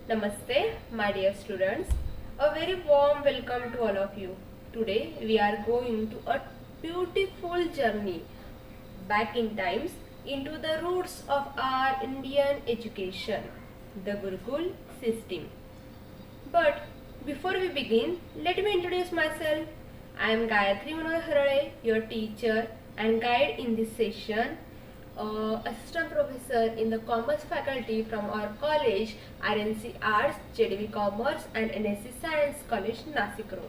Namaste, my dear students. A very warm welcome to all of you. Today we are going to a beautiful journey back in times into the roots of our Indian education, the Gurukul system. But before we begin, let me introduce myself. I am Gayatri Manohar, your teacher and guide in this session. Assistant professor in the commerce faculty from our college, RNC Arts, JDV Commerce and NSC Science College, Nasik Road.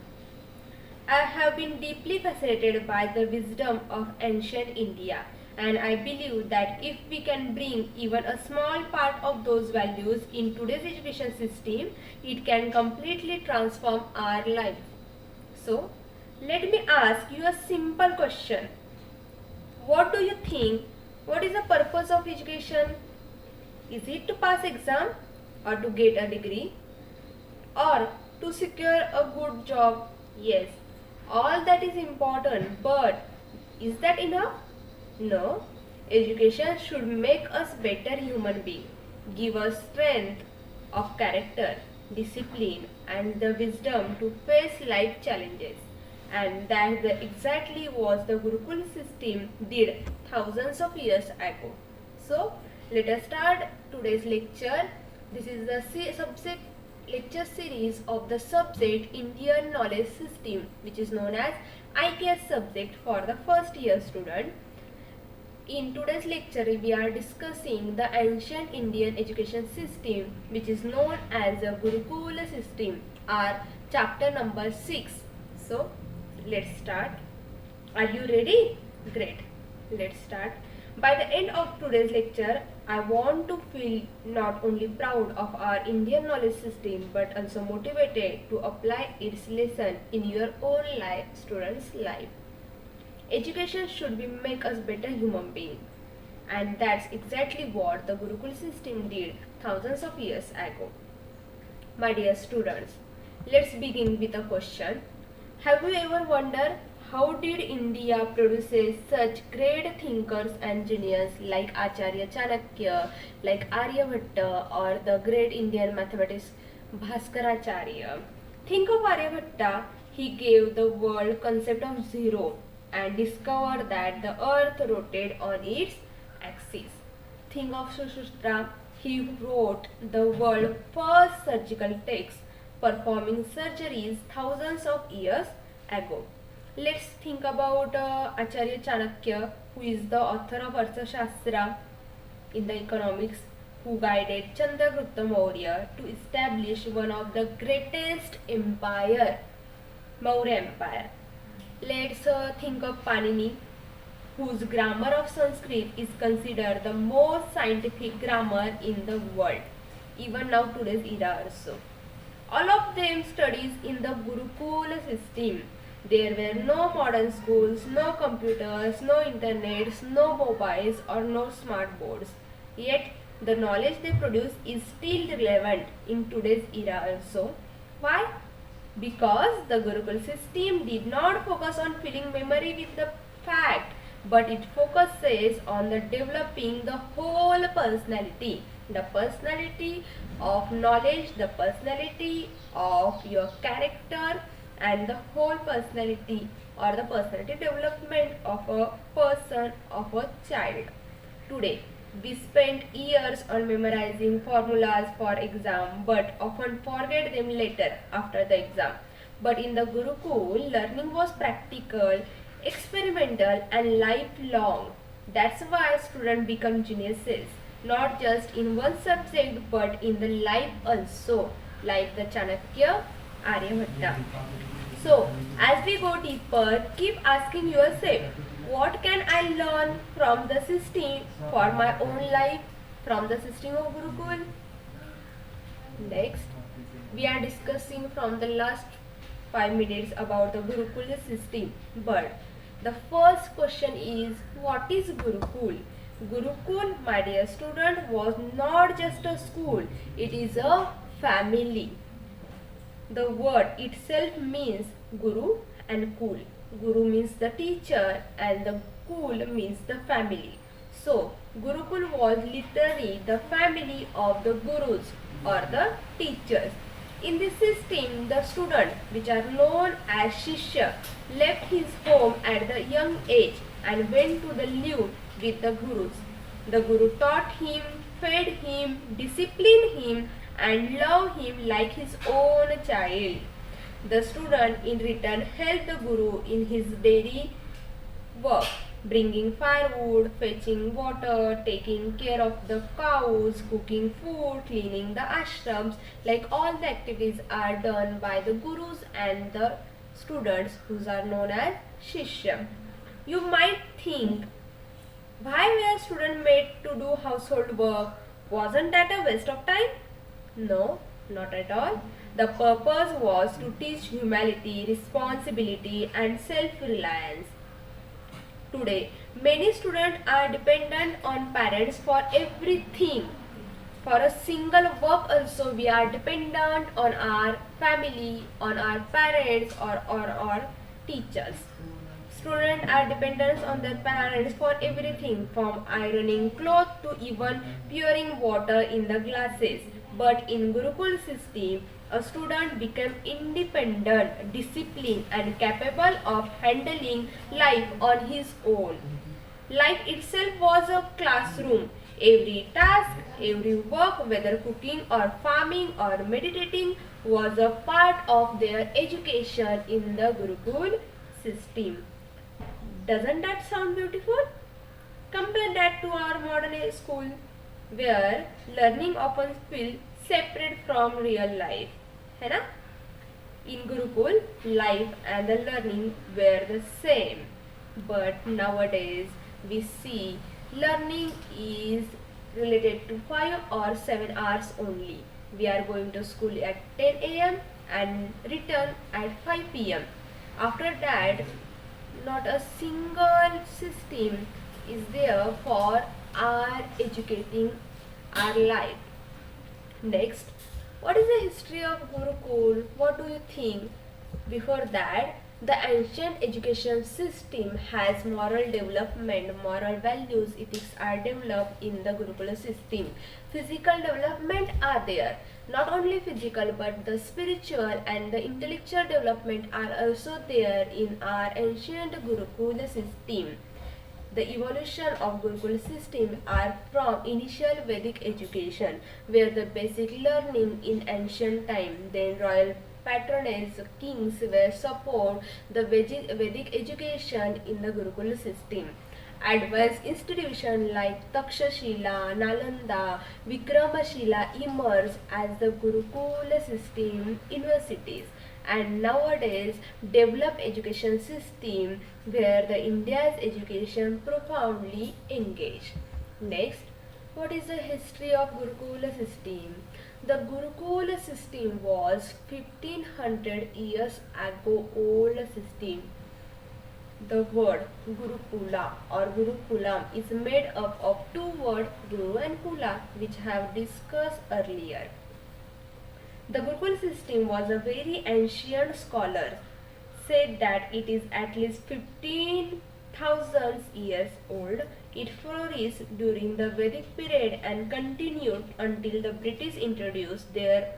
I have been deeply fascinated by the wisdom of ancient India, and I believe that if we can bring even a small part of those values in today's education system, it can completely transform our life. So, let me ask you a simple question. What do you think? What is the purpose of education? Is it to pass exam or to get a degree or to secure a good job? Yes, all that is important, but is that enough? No. Education should make us better human beings, give us strength of character, discipline and the wisdom to face life challenges. And that exactly was the Gurukul system did thousands of years ago. So let us start today's lecture. This is the subject lecture series of the subject Indian Knowledge System, which is known as IKS subject for the first year student. In today's lecture, we are discussing the ancient Indian education system, which is known as the Gurukul system, our chapter number 6. So let's start. Are you ready? Great. Let's start. By the end of today's lecture, I want to feel not only proud of our Indian knowledge system but also motivated to apply its lesson in your own life, students' life. Education should be make us better human beings, and that's exactly what the Gurukul system did thousands of years ago. My dear students, let's begin with a question. Have you ever wondered how did India produce such great thinkers and geniuses like Acharya Chanakya, like Aryabhatta, or the great Indian mathematician Bhaskaracharya? Think of Aryabhatta. He gave the world concept of zero and discovered that the earth rotated on its axis. Think of Sushruta. He wrote the world's first surgical text, performing surgeries thousands of years ago. Let's think about Acharya Chanakya, who is the author of Arthashastra in the economics, who guided Chandragupta Maurya to establish one of the greatest empire, Maurya Empire. Let's think of Panini, whose grammar of Sanskrit is considered the most scientific grammar in the world, even now today's era also. All of them studies in the Gurukul system. There were no modern schools, no computers, no internets, no mobiles or no smart boards. Yet the knowledge they produce is still relevant in today's era also. Why? Because the Gurukul system did not focus on filling memory with the fact, but it focuses on the developing the whole personality, the personality of knowledge, the personality of your character, and the whole personality or the personality development of a person, of a child. Today we spend years on memorizing formulas for exam but often forget them later after the exam. But in the Gurukul, learning was practical, experimental and lifelong. That's why students become geniuses, not just in one subject but in the life also, like the Chanakya, Aryabhatta. So, as we go deeper, keep asking yourself, what can I learn from the system for my own life, from the system of Gurukul? Next, we are discussing from the last 5 minutes about the Gurukul system. But the first question is, what is Gurukul? Gurukul, my dear student, was not just a school, it is a family. The word itself means Guru and Kul. Guru means the teacher and the Kul means the family. So, Gurukul was literally the family of the Gurus or the teachers. In this system, the student, which are known as Shishya, left his home at the young age and went to the live with the gurus. The guru taught him, fed him, disciplined him, and loved him like his own child. The student in return helped the guru in his daily work, bringing firewood, fetching water, taking care of the cows, cooking food, cleaning the ashrams. Like all the activities are done by the gurus and the students, who are known as Shishya. You might think, why were students made to do household work? Wasn't that a waste of time? No, not at all. The purpose was to teach humility, responsibility, and self-reliance. Today, many students are dependent on parents for everything. For a single work also, we are dependent on our family, on our parents, or our teachers. Students are dependent on their parents for everything, from ironing clothes to even pouring water in the glasses. But in Gurukul system, a student became independent, disciplined, and capable of handling life on his own. Life itself was a classroom. Every task, every work, whether cooking or farming or meditating, was a part of their education in the Gurukul system. Doesn't that sound beautiful? Compare that to our modern school, where learning often feels separate from real life. है ना? In Gurukul, life and the learning were the same. But nowadays, we see learning is related to 5 or 7 hours only. We are going to school at 10 a.m. and return at 5 p.m. After that, not a single system is there for our educating our life. Next, what is the history of Gurukul? What do you think? Before that, the ancient education system has moral development, moral values, ethics are developed in the Gurukula system. Physical development are there. Not only physical but the spiritual and the intellectual development are also there in our ancient Gurukula system. The evolution of Gurukul system are from initial Vedic education, where the basic learning in ancient time, then royal patronage kings were support the Vedic education in the Gurukul system. Advanced institutions like Takshashila, Nalanda, Vikramashila emerged as the Gurukul system universities, and nowadays developed education system where the India's education profoundly engaged. Next, what is the history of Gurukula system? The Gurukula system was 1500 years ago old system. The word Gurukula or Gurukulam is made up of two words Guru and Kula, which have discussed earlier. The Gurukul system was a very ancient scholar said that it is at least 15,000 years old. It flourished during the Vedic period and continued until the British introduced their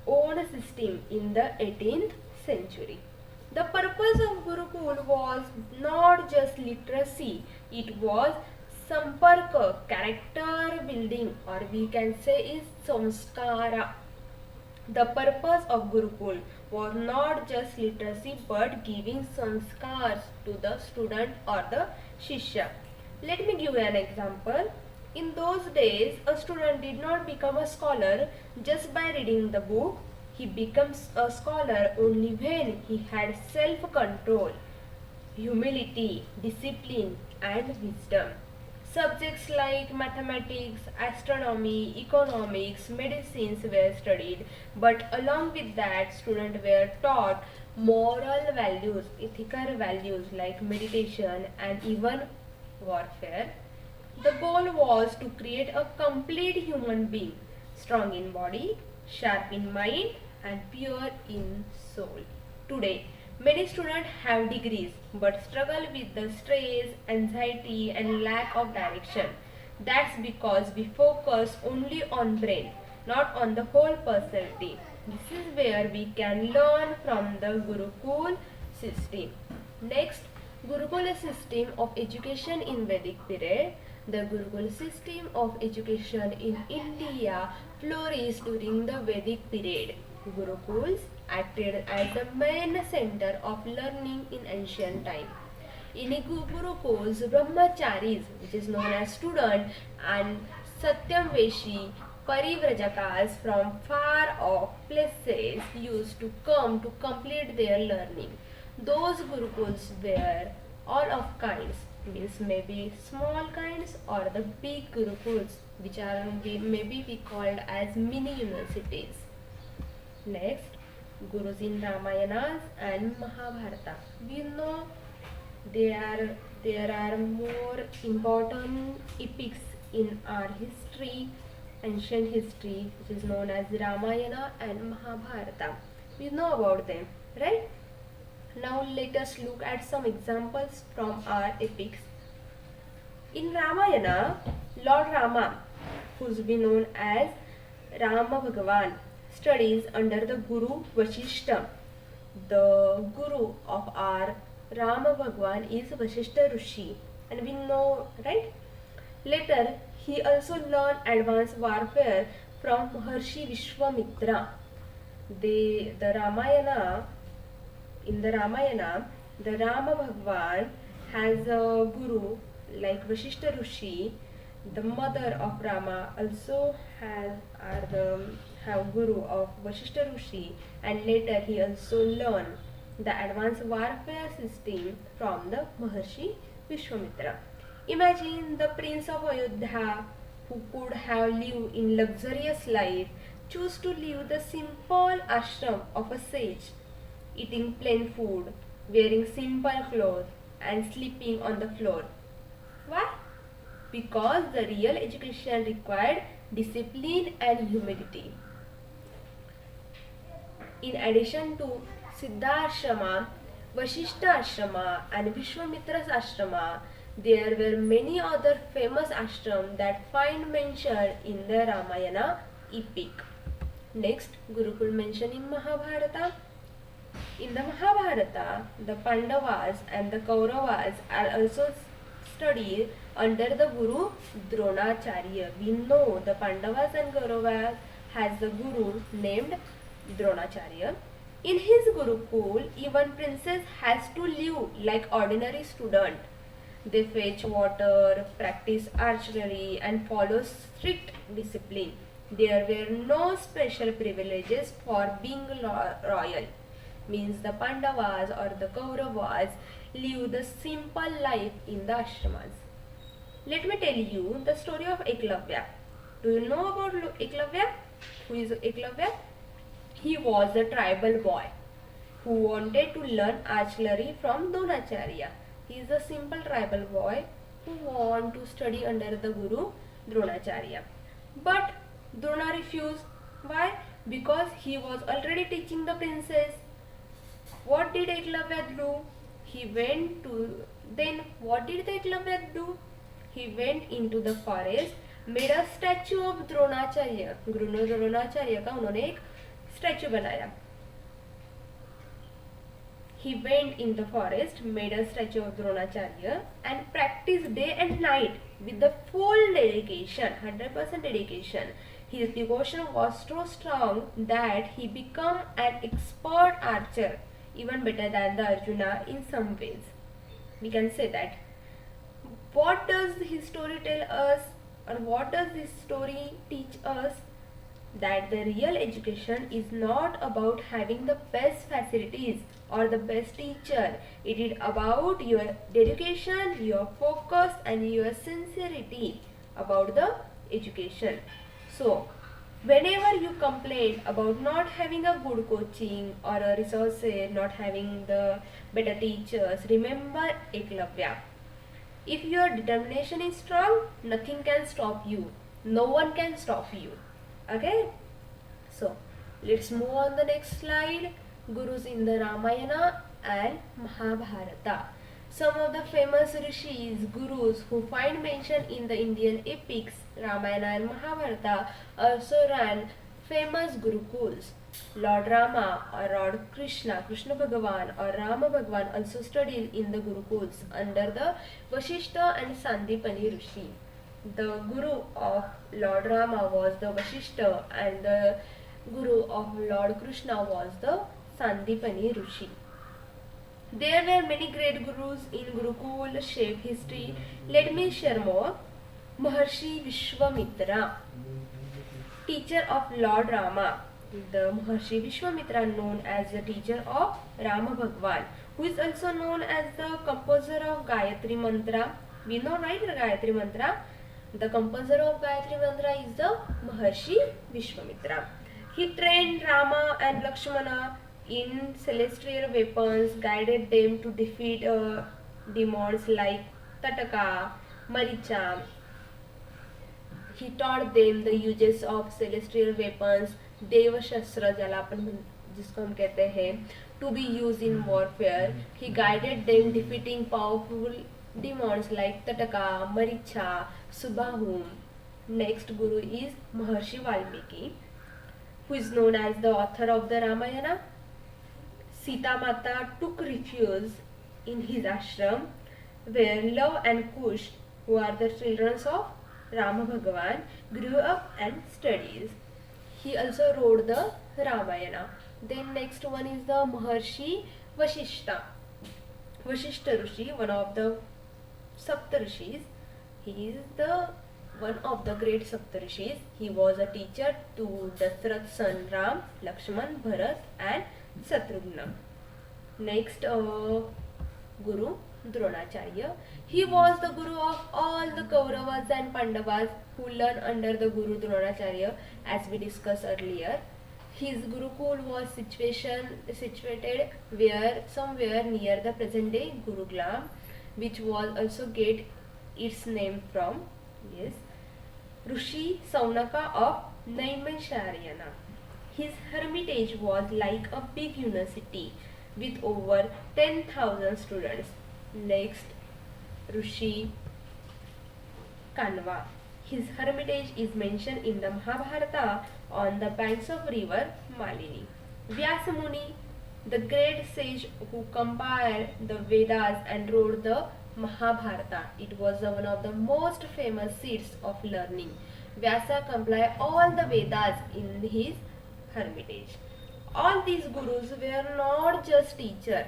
own system in the 18th century. The purpose of Gurukul was not just literacy, it was samparka, character building, or we can say is samskara. The purpose of Gurukul was not just literacy but giving sanskars to the student or the shishya. Let me give you an example. In those days, a student did not become a scholar just by reading the book. He becomes a scholar only when he had self-control, humility, discipline, and wisdom. Subjects like mathematics, astronomy, economics, medicines were studied, but along with that, students were taught moral values, ethical values like meditation and even warfare. The goal was to create a complete human being, strong in body, sharp in mind, and pure in soul. Today, many students have degrees but struggle with the stress, anxiety, and lack of direction. That's because we focus only on brain. not on the whole personality. This is where we can learn from the Gurukul system. Next, Gurukul system of education in Vedic period. The Gurukul system of education in India flourished during the Vedic period. Gurukuls acted as the main center of learning in ancient time. In Gurukuls, Brahmacharis, which is known as student, and Satyamveshi Parivrajaka's from far off places used to come to complete their learning. Those Gurukuls were all of kinds, means maybe small kinds or the big Gurukuls, which are maybe we called as mini universities. Next, Gurus in Ramayanas and Mahabharata. We know there are more important epics in our history, ancient history, which is known as Ramayana and Mahabharata. We know about them, right? Now let us look at some examples from our epics. In Ramayana, Lord Rama, who's been known as Rama Bhagavan, studies under the Guru Vashishta. The Guru of our Rama Bhagwan is Vashishta Rishi, and we know, right? Later, he also learned advanced warfare from Maharshi Vishwamitra. In the Ramayana, the Rama Bhagwan has a guru like Vashishta Rishi. The mother of Rama also have guru of Vashishta Rishi, and later he also learned the advanced warfare system from the Maharshi Vishwamitra. Imagine the prince of Ayodhya, who could have lived in luxurious life, choose to live the simple ashram of a sage, eating plain food, wearing simple clothes, and sleeping on the floor. Why? Because the real education required discipline and humility. In addition to Siddha Ashrama, Vashishta Ashrama, and Vishwamitra's Ashrama, there were many other famous ashrams that find mention in the Ramayana epic. Next, Gurukul mentioned in Mahabharata. In the Mahabharata, the Pandavas and the Kauravas are also studied under the Guru Dronacharya. We know the Pandavas and Kauravas has the Guru named Dronacharya. In his Gurukul, even princess has to live like ordinary student. They fetch water, practice archery, and follow strict discipline. There were no special privileges for being royal. Means the Pandavas or the Kauravas live the simple life in the ashramas. Let me tell you the story of Eklavya. Do you know about Eklavya? Who is Eklavya? He was a tribal boy who wanted to learn archery from Dronacharya. He is a simple tribal boy who want to study under the Guru Dronacharya. But Drona refused. Why? Because he was already teaching the princess. What did Eklavya do? What did Eklavya do? He went into the forest, made a statue of Dronacharya. Guru Dronacharya का उन्होंने एक statue बनाया. He went in the forest, made a statue of Dronacharya, and practiced day and night with the full dedication, 100% dedication. His devotion was so strong that he became an expert archer, even better than the Arjuna in some ways. We can say that. What does his story tell us, or what does this story teach us? That the real education is not about having the best facilities or the best teacher. It is about your dedication, your focus, and your sincerity about the education. So, whenever you complain about not having a good coaching or a resources, not having the better teachers, remember Eklavya. If your determination is strong, nothing can stop you. No one can stop you. Okay? So, let's move on the next slide. Gurus in the Ramayana and Mahabharata. Some of the famous rishis, gurus who find mention in the Indian epics Ramayana and Mahabharata also ran famous gurukuls. Lord Rama or Lord Krishna, Krishna Bhagavan or Rama Bhagavan also studied in the gurukuls under the Vashishta and Sandipani Rishi. The guru of Lord Rama was the Vashishta and the guru of Lord Krishna was the Sandipani Rishi. There were many great gurus in Gurukul shaped history. Let me share more. Maharshi Vishwamitra, teacher of Lord Rama. The Maharshi Vishwamitra known as the teacher of Rama Bhagwan, who is also known as the composer of Gayatri Mantra. We know, right, the Gayatri Mantra? The composer of Gayatri Mantra is the Maharshi Vishwamitra. He trained Rama and Lakshmana in celestial weapons, guided them to defeat demons like Tataka, Maricha. He taught them the uses of celestial weapons, Deva Shastra ज्याला अपन जिसको हम कहते हैं, to be used in warfare. He guided them defeating powerful demons like Tataka, Maricha, Subahum. Next guru is Maharshi Valmiki, who is known as the author of the Ramayana. Sita Mata took refuge in his ashram, where Love and Kush, who are the children of Rama Bhagavan, grew up and studied. He also wrote the Ramayana. Then next one is the Maharshi Vashishta. Vashishta Rishi, one of the Saptarishis. He is the one of the great Saptarishis. He was a teacher to Dasrath's son Ram, Lakshman, Bharat and Satrughna. Next Guru Dronacharya. He was the guru of all the Kauravas and Pandavas who learned under the Guru Dronacharya, as we discussed earlier. His Gurukul was situated somewhere near the present day Gurugram, which was also get its name from Rishi Saunaka of Naimisharayana. His hermitage was like a big university with over 10,000 students. Next, Rishi Kanva. His hermitage is mentioned in the Mahabharata on the banks of river Malini. Vyasamuni, the great sage who compiled the Vedas and wrote the Mahabharata. It was one of the most famous seats of learning. Vyasa compiled all the Vedas in his hermitage. All these gurus were not just teachers.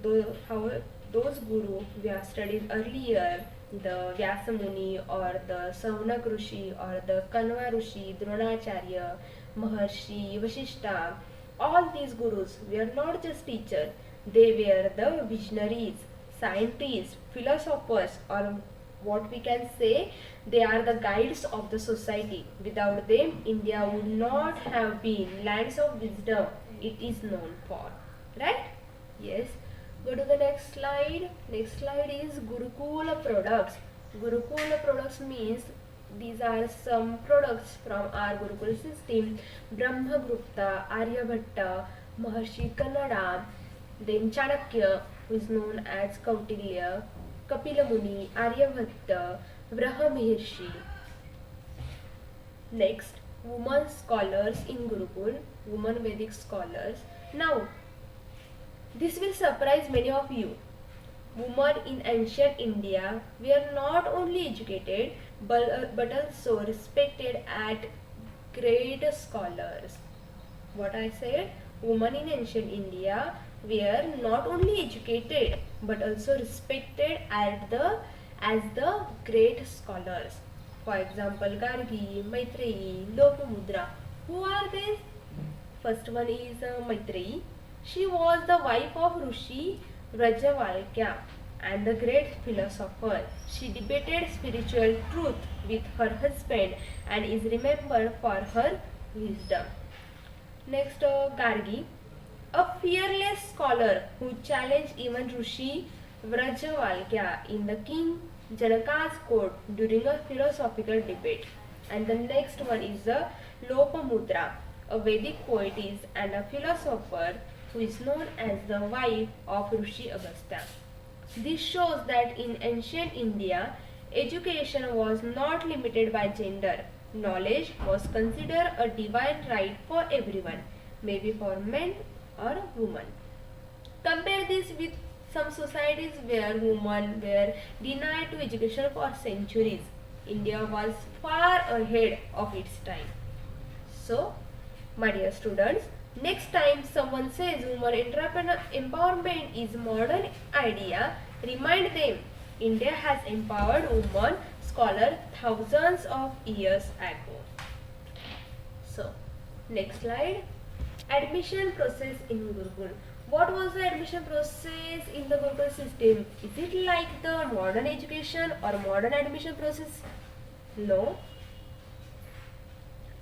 Those gurus we have studied earlier, the Vyasamuni or the Saunak Rishi or the Kanva Rishi, Dronacharya, Maharshi, Vashishta, all these gurus were not just teachers. They were the visionaries, scientists, philosophers, or what we can say, they are the guides of the society. Without them, India would not have been lands of wisdom it is known for. Right? Yes. Go to the next slide. Next slide is Gurukul products. Gurukul products means these are some products from our Gurukul system. Brahmagupta, Aryabhatta, Maharshi Kannada, then Chanakya, who is known as Kautilya, Kapila Muni, Aryabhatta, Brahmahershi. Next, women scholars in Gurukul, women Vedic scholars. Now, this will surprise many of you. Women in ancient India were not only educated but also respected as great scholars. What I said, women in ancient India were not only educated but also respected as the great scholars. For example, Gargi, Maitreyi, Lopamudra. Who are these? First one is Maitreyi. She was the wife of Rishi Rajavalkya and the great philosopher. She debated spiritual truth with her husband and is remembered for her wisdom. Next, Gargi, a fearless scholar who challenged even Rishi Vrajavalkya in the king Janaka's court during a philosophical debate. And the next one is the Lopamudra, a Vedic poetess and a philosopher who is known as the wife of Rishi Agastya. This shows that in ancient India, education was not limited by gender. Knowledge was considered a divine right for everyone, maybe for men or women. Compare this with some societies where women were denied to education for centuries. India was far ahead of its time. So, my dear students, next time someone says women empowerment is modern idea, remind them India has empowered women scholars thousands of years ago. So, next slide. Admission process in Gurukul. What was the admission process in the Gurukul system? Is it like the modern education or modern admission process? No.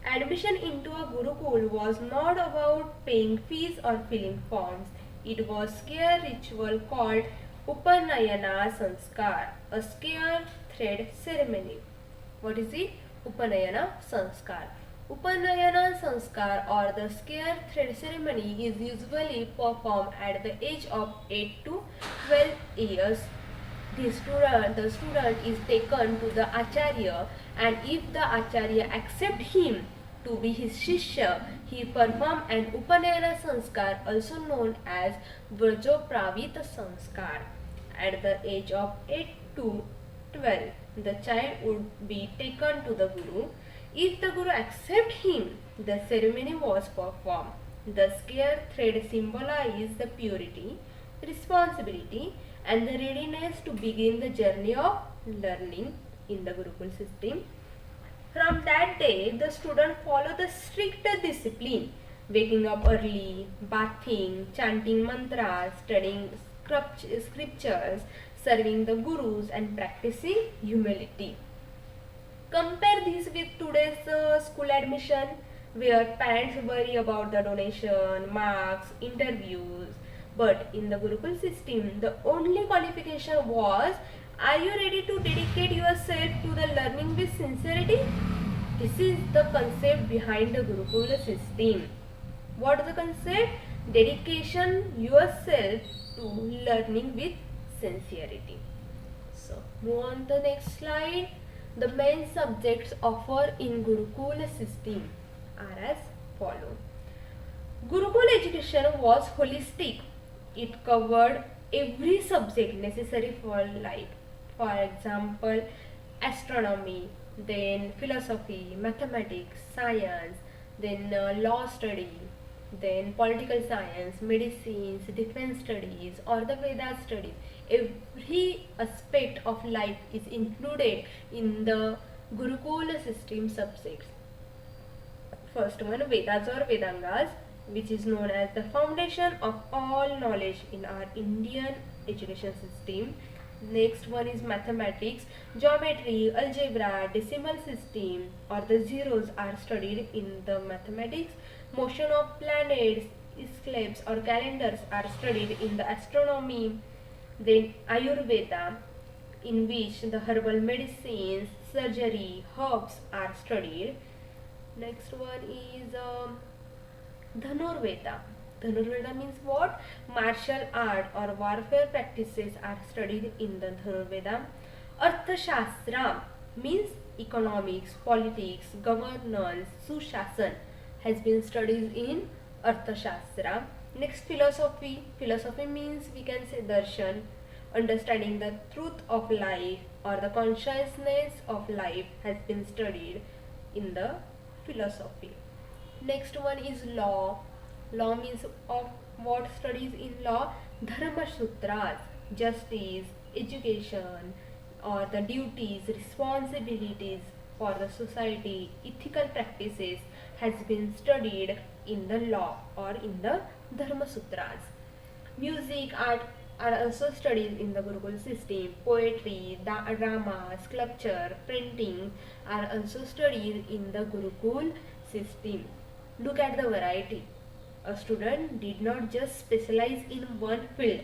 Admission into a Gurukul was not about paying fees or filling forms. It was a scare ritual called Upanayana Sanskar, a scare thread ceremony. What is it? Upanayana Sanskar. Upanayana Sanskar or the scare thread ceremony is usually performed at the age of 8 to 12 years. The student is taken to the Acharya, and if the Acharya accepts him to be his Shishya, he performs an Upanayana Sanskar, also known as Vrajopravita Sanskar. At the age of 8 to 12, the child would be taken to the Guru. If the Guru accepts him, the ceremony was performed. The scare thread symbolizes the purity, responsibility, and the readiness to begin the journey of learning in the Gurukul system. From that day, the student follow the strict discipline, waking up early, bathing, chanting mantras, studying scriptures, serving the gurus, and practicing humility. Compare this with today's school admission, where parents worry about the donation, marks, interviews. But in the Gurukul system, the only qualification was, are you ready to dedicate yourself to the learning with sincerity? This is the concept behind the Gurukul system. What is the concept? Dedication yourself to learning with sincerity. So, move on to the next slide. The main subjects offered in Gurukul system are as follow. Gurukul education was holistic. It covered every subject necessary for life. For example, astronomy, then philosophy, mathematics, science, then law study, then political science, medicines, defense studies, or the Vedas studies. Every aspect of life is included in the Gurukul system subjects. First one, Vedas or Vedangas, which is known as the foundation of all knowledge in our Indian education system. Next one is mathematics, geometry, algebra, decimal system, or the zeros are studied in the mathematics. Motion of planets, eclipses or calendars are studied in the astronomy. Then Ayurveda, in which the herbal medicines, surgery, herbs are studied. Next one is Dhanurveda. Dhanurveda means what? Martial art or warfare practices are studied in the Dhanurveda. Arthashastra means economics, politics, governance, Sushasan has been studied in Arthashastra. Next, philosophy. Philosophy means we can say darshan, understanding the truth of life or the consciousness of life has been studied in the philosophy. Next one is law. Law means of what studies in law? Dharma sutras, justice, education, or the duties, responsibilities for the society, ethical practices has been studied in the law or in the Dharma sutras. Music, art are also studied in the Gurukul system. Poetry, drama, sculpture, printing are also studied in the Gurukul system. Look at the variety. A student did not just specialize in one field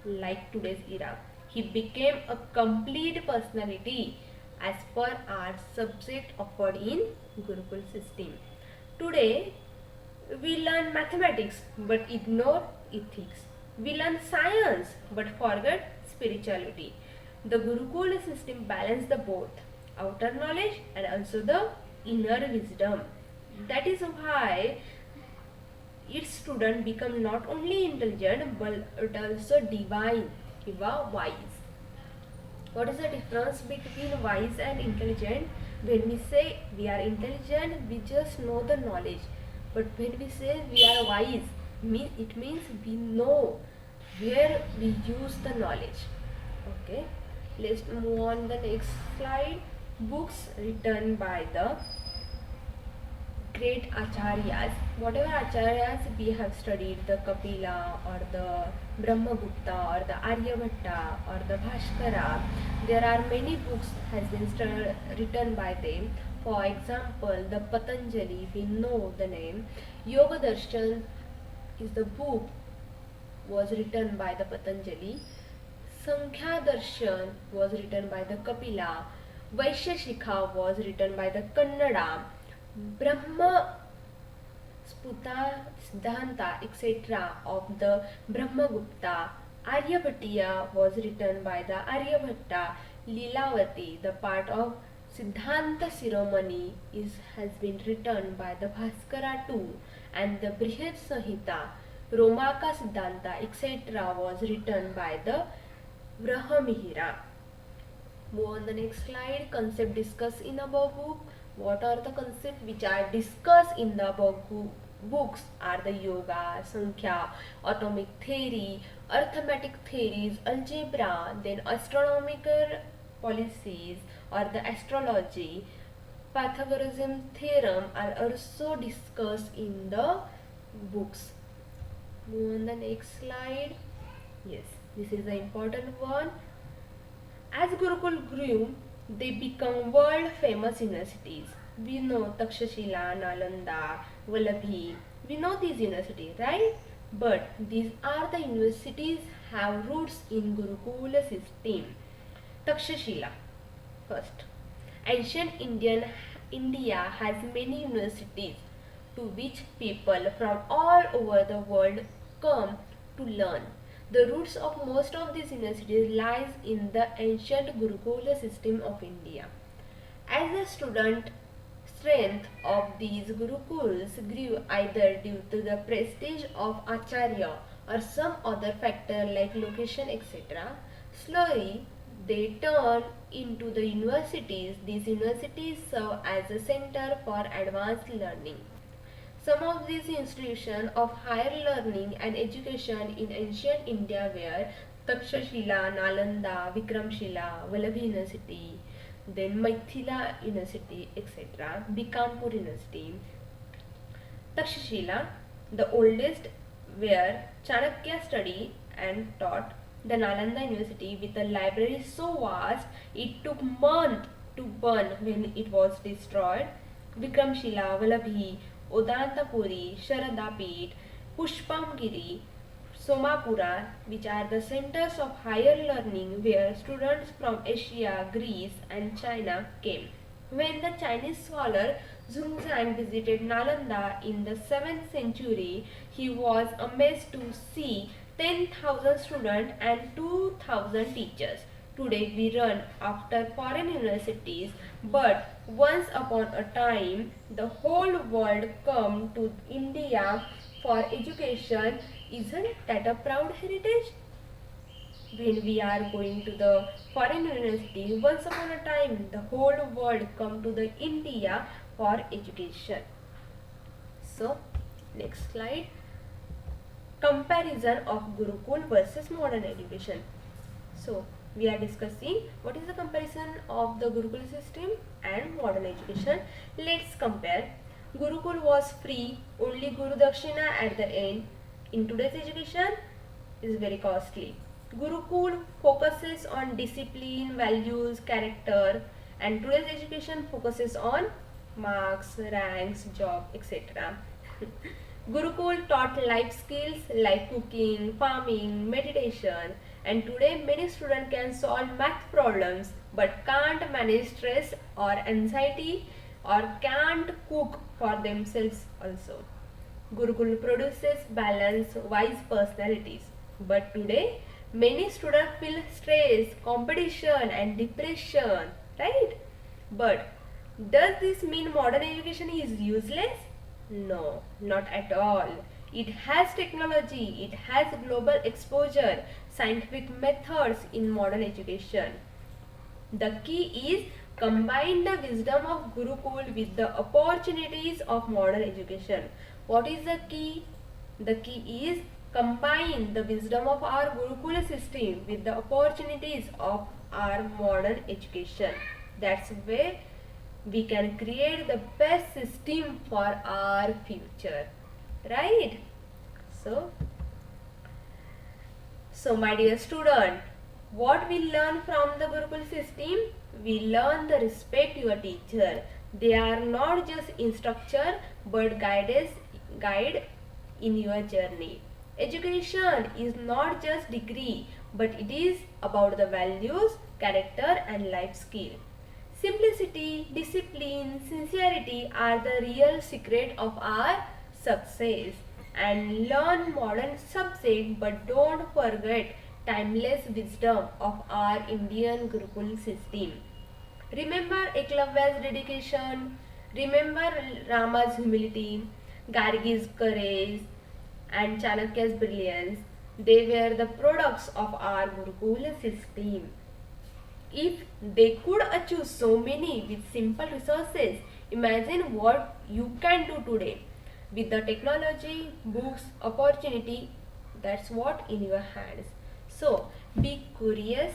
like today's era. He became a complete personality as per our subject offered in Gurukul system. Today, we learn mathematics but ignore ethics. We learn science but forget spirituality. The Gurukul system balances the both outer knowledge and also the inner wisdom. That is why its student become not only intelligent but also divine kiva wise. What is the difference between wise and intelligent? When we say we are intelligent, we just know the knowledge. But when we say we are wise, it means we know where we use the knowledge. Okay, let's move on the next slide. Books written by the great acharyas. Whatever acharyas we have studied, the Kapila or the Brahmagupta or the Aryabhatta or the Bhaskara, there are many books has been written by them. For example, the Patanjali, we know the name. Yoga Darshan is the book was written by the Patanjali. Sankhya Darshan was written by the Kapila. Vaisheshikha was written by the Kannada. Brahma Sputa Siddhanta etc. of the Brahmagupta. Aryabhatiya was written by the Aryabhatta. Lilavati, the part of Siddhanta Shiromani, has been written by the Bhaskara too, and the Brihad Samhita, Romaka Siddhanta etc. was written by the Brahmihira. Move on the next slide. Concept discussed in above book. What are the concepts which are discussed in the above books are the yoga, sankhya, atomic theory, arithmetic theories, algebra, then astronomical policies or the astrology, Pythagorean theorem are also discussed in the books. Move on the next slide. Yes, this is the important one. As Gurukul grew, they become world famous universities. We know Takshashila, Nalanda, Vallabhi. We know these universities, right? But these are the universities have roots in Gurukula system. Takshashila first. Ancient India has many universities to which people from all over the world come to learn. The roots of most of these universities lies in the ancient Gurukula system of India. As the student strength of these Gurukuls grew either due to the prestige of Acharya or some other factor like location etc., slowly they turned into the universities. These universities serve as a center for advanced learning. Some of these institutions of higher learning and education in ancient India were Takshashila, Nalanda, Vikramshila, Vallabhi University, then Maithila University, etc., Bikampur University. Takshashila, the oldest, where Chanakya studied and taught. The Nalanda University, with a library so vast it took months to burn when it was destroyed. Vikramshila, Vallabhi, Odantapuri, Sharadapit, Pushpamgiri, Somapura, which are the centers of higher learning where students from Asia, Greece and China came. When the Chinese scholar Zhongzhang visited Nalanda in the 7th century, he was amazed to see 10,000 students and 2,000 teachers. Today we run after foreign universities, but once upon a time the whole world come to India for education. Isn't that a proud heritage? When we are going to the foreign university, once upon a time the whole world come to the India for education. So next slide. Comparison of Gurukul versus modern education. So we are discussing what is the comparison of the Gurukul system and modern education. Let's compare. Gurukul was free, only Guru Dakshina at the end. In today's education is very costly. Gurukul focuses on discipline, values, character, and today's education focuses on marks, ranks, job, etc. Gurukul taught life skills like cooking, farming, meditation, and today many students can solve math problems but can't manage stress or anxiety or can't cook for themselves also. Gurukul produces balanced, wise personalities. But today Many students feel stress, competition and depression, right? But does this mean modern education is useless? No, not at all. It has technology, it has global exposure, scientific methods in modern education. The key is combine the wisdom of Gurukul with the opportunities of modern education. What is the key? The key is combine the wisdom of our Gurukul system with the opportunities of our modern education. That's where we can create the best system for our future. Right? So, so, my dear student, what we learn from the Gurukul system? We learn the respect your teacher. They are not just instructor but guide in your journey. Education is not just degree but it is about the values, character and life skill. Simplicity, discipline, sincerity are the real secret of our success. And learn modern subject but don't forget timeless wisdom of our Indian Gurukul system. Remember Eklavya's dedication, remember Rama's humility, Gargi's courage and Chanakya's brilliance. They were the products of our Gurukul system. If they could achieve so many with simple resources, imagine what you can do today with the technology, books, opportunity. That's what in your hands. So be curious,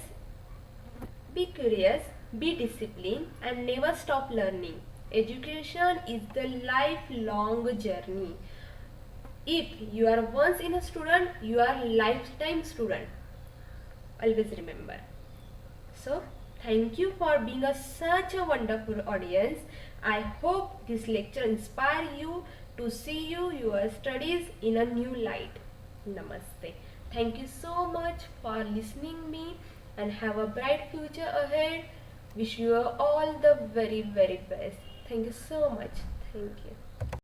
be disciplined, and never stop learning. Education is the lifelong journey. If you are once in a student, you are lifetime student. Always remember. So, thank you for being such a wonderful audience. I hope this lecture inspire you to see your studies in a new light. Namaste. Thank you so much for listening me and have a bright future ahead. Wish you all the very best. Thank you so much. Thank you.